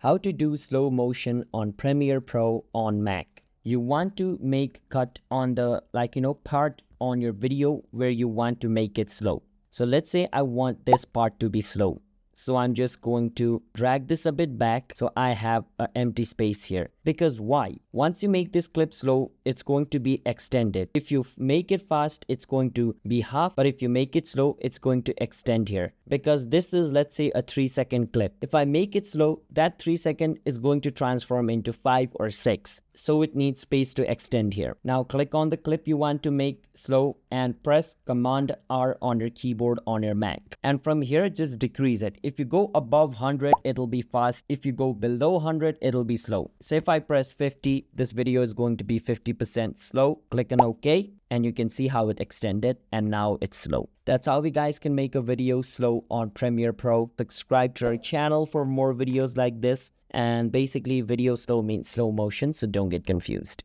How to do slow motion on Premiere Pro on Mac. You want to make cut on the part on your video where you want to make it slow. So let's say I want this part to be slow. So I'm just going to drag this a bit back so I have an empty space here. Because why? Once you make this clip slow, it's going to be extended. If you make it fast, it's going to be half. But if you make it slow, it's going to extend here. Because this is, let's say, a 3-second clip. If I make it slow, that 3-second is going to transform into 5 or 6. So it needs space to extend here. Now click on the clip you want to make slow and press Command R on your keyboard on your Mac. And from here, just decrease it. If you go above 100, it'll be fast. If you go below 100, it'll be slow. So if I press 50, this video is going to be 50% slow. Click on OK and you can see how it extended and now it's slow. That's how we guys can make a video slow on Premiere Pro. Subscribe to our channel for more videos like this. And basically video slow means slow motion, so don't get confused.